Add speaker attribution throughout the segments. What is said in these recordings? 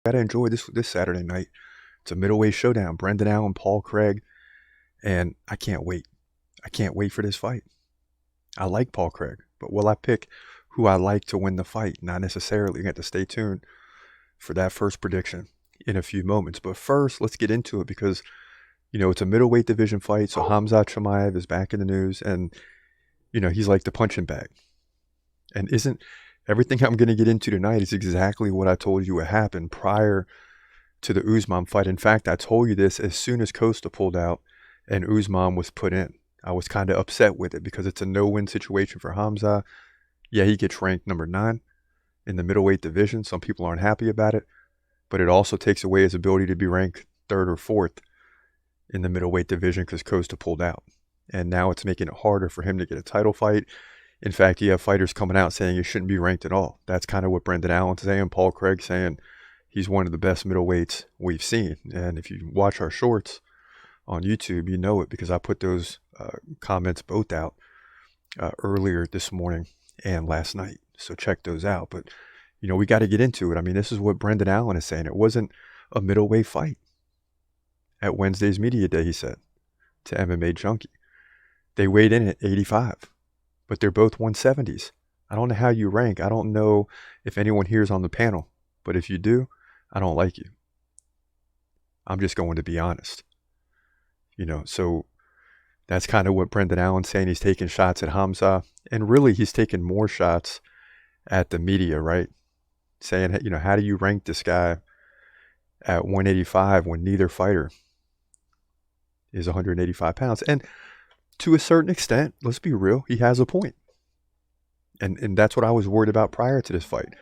Speaker 1: Gotta enjoy this Saturday night. It's a middleweight showdown. Brendan Allen, Paul Craig, and I can't wait. I can't wait for this fight. I like Paul Craig, but will I pick who I like to win the fight? Not necessarily. You have to stay tuned for that first prediction in a few moments. But first, let's get into it because it's a middleweight division fight. So Khamzat Chimaev is back in the news, and he's like the punching bag. And isn't everything I'm going to get into tonight is exactly what I told you would happen prior to the Usman fight. In fact, I told you this as soon as Costa pulled out and Usman was put in. I was kind of upset with it because it's a no-win situation for Khamzat. Yeah, he gets ranked number 9 in the middleweight division. Some people aren't happy about it, but it also takes away his ability to be ranked 3rd or 4th in the middleweight division because Costa pulled out. And now it's making it harder for him to get a title fight. In fact, you have fighters coming out saying he shouldn't be ranked at all. That's kind of what Brendan Allen's saying, Paul Craig saying he's one of the best middleweights we've seen. And if you watch our shorts on YouTube, you know it because I put those comments both out earlier this morning and last night. So check those out. But, we got to get into it. I mean, this is what Brendan Allen is saying. It wasn't a middleweight fight at Wednesday's media day, he said to MMA Junkie. They weighed in at 85, but they're both 170s. I don't know how you rank. I don't know if anyone here is on the panel, but if you do, I don't like you. I'm just going to be honest. So that's kind of what Brendan Allen's saying. He's taking shots at Khamzat, and really he's taking more shots at the media, right? Saying, how do you rank this guy at 185 when neither fighter is 185 pounds? And to a certain extent, let's be real, he has a point. And that's what I was worried about prior to this fight.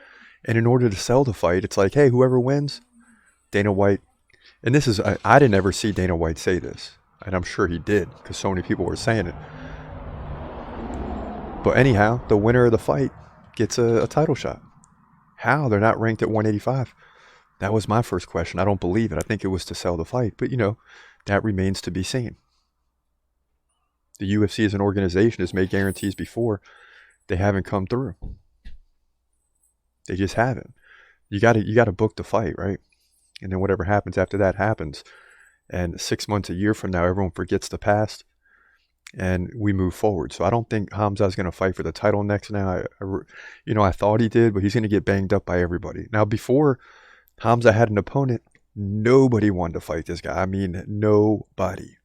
Speaker 1: And in order to sell the fight, it's like, hey, whoever wins, Dana White. And this is, I didn't ever see Dana White say this. And I'm sure he did because so many people were saying it. But anyhow, the winner of the fight gets a title shot. How? They're not ranked at 185. That was my first question. I don't believe it. I think it was to sell the fight. But, that remains to be seen. The UFC as an organization has made guarantees before. They haven't come through. They just haven't. You got to book the fight, right? And then whatever happens after that happens. And 6 months, a year from now, everyone forgets the past and we move forward. So I don't think Khamzat's going to fight for the title next now. I thought he did, but he's going to get banged up by everybody. Now, before Khamzat had an opponent, nobody wanted to fight this guy. I mean, nobody.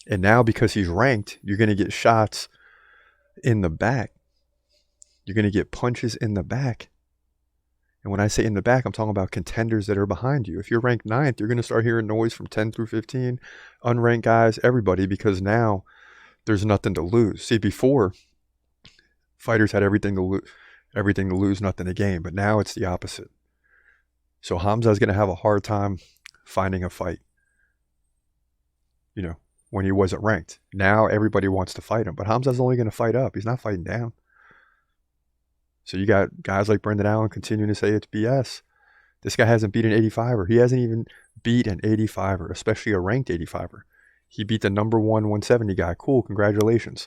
Speaker 1: And now because he's ranked, you're going to get shots in the back. You're going to get punches in the back. And when I say in the back, I'm talking about contenders that are behind you. If you're ranked 9th, you're going to start hearing noise from 10 through 15, unranked guys, everybody, because now there's nothing to lose. See, before, fighters had everything to lose, nothing to gain. But now it's the opposite. So Khamzat's going to have a hard time finding a fight, when he wasn't ranked. Now everybody wants to fight him. But Khamzat's only going to fight up. He's not fighting down. So you got guys like Brendan Allen continuing to say it's BS. This guy hasn't beat an 85er. He hasn't even beat an 85er, especially a ranked 85er. He beat the number 170 guy. Cool, congratulations.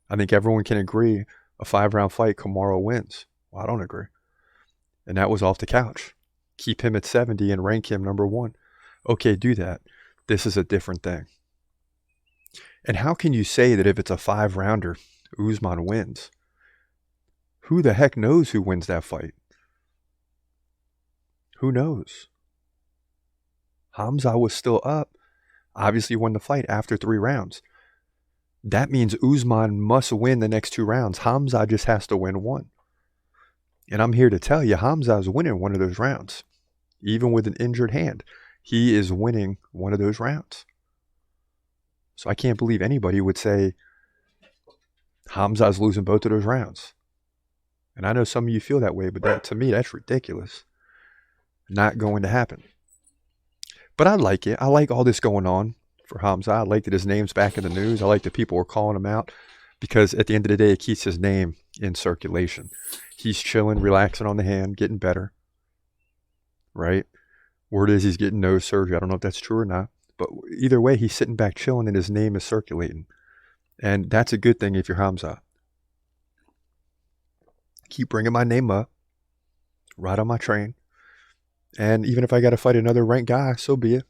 Speaker 1: I think everyone can agree a 5-round fight, Kamaru wins. Well, I don't agree. And that was off the couch. Keep him at 70 and rank him number 1. Okay, do that. This is a different thing. And how can you say that if it's a 5-rounder, Usman wins? Who the heck knows who wins that fight? Who knows? Khamzat was still up. Obviously won the fight after 3 rounds. That means Usman must win the next 2 rounds. Khamzat just has to win 1. And I'm here to tell you, Khamzat's winning one of those rounds. Even with an injured hand, he is winning one of those rounds. So I can't believe anybody would say Khamzat's losing both of those rounds. And I know some of you feel that way, but to me, that's ridiculous. Not going to happen. But I like it. I like all this going on for Khamzat. I like that his name's back in the news. I like that people are calling him out because at the end of the day, it keeps his name in circulation. He's chilling, relaxing on the hand, getting better. Right? Word is he's getting nose surgery. I don't know if that's true or not. But either way, he's sitting back chilling and his name is circulating. And that's a good thing if you're Khamzat. Keep bringing my name up. Ride on my train. And even if I got to fight another ranked guy, so be it.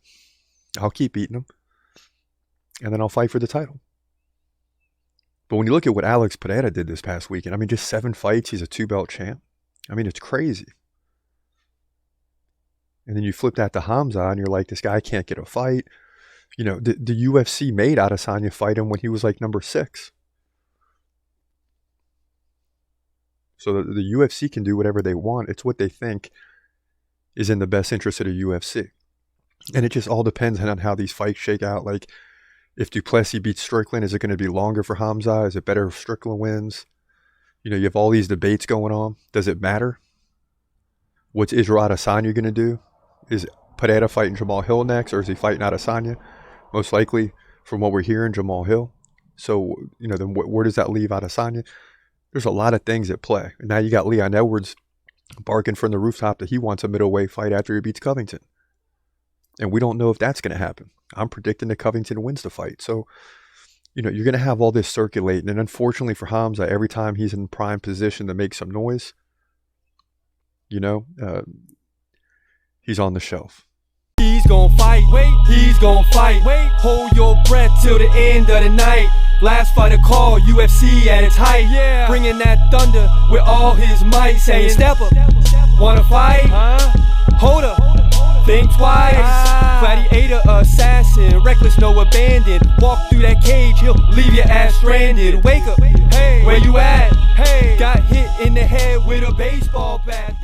Speaker 1: I'll keep beating him. And then I'll fight for the title. But when you look at what Alex Pereira did this past weekend, I mean, just 7 fights, he's a 2-belt champ. I mean, it's crazy. And then you flip that to Khamzat, and you're like, this guy can't get a fight. You know, the UFC made Adesanya fight him when he was like number 6. So the UFC can do whatever they want. It's what they think is in the best interest of the UFC. And it just all depends on how these fights shake out. Like, if Duplessis beats Strickland, is it going to be longer for Khamzat? Is it better if Strickland wins? You know, you have all these debates going on. Does it matter? What's Israel Adesanya going to do? Is Pereira fighting Jamal Hill next, or is he fighting Adesanya? Most likely, from what we're hearing, Jamal Hill. So, you know, then where does that leave Adesanya? There's a lot of things at play. And now you got Leon Edwards barking from the rooftop that he wants a middleweight fight after he beats Covington. And we don't know if that's going to happen. I'm predicting that Covington wins the fight. So, you know, you're going to have all this circulating. And unfortunately for Khamzat, every time he's in prime position to make some noise, you know, he's on the shelf.
Speaker 2: He's gonna fight, wait, he's gonna fight, wait, hold your breath till the end of the night. Last fight of call, UFC at its height, yeah. Bringing that thunder with all his might, saying step up, wanna fight, hold up, think twice, gladiator, assassin, reckless, no abandon, walk through that cage, he'll leave your ass stranded, wake up, hey, where you at, hey, got hit in the head with a baseball bat.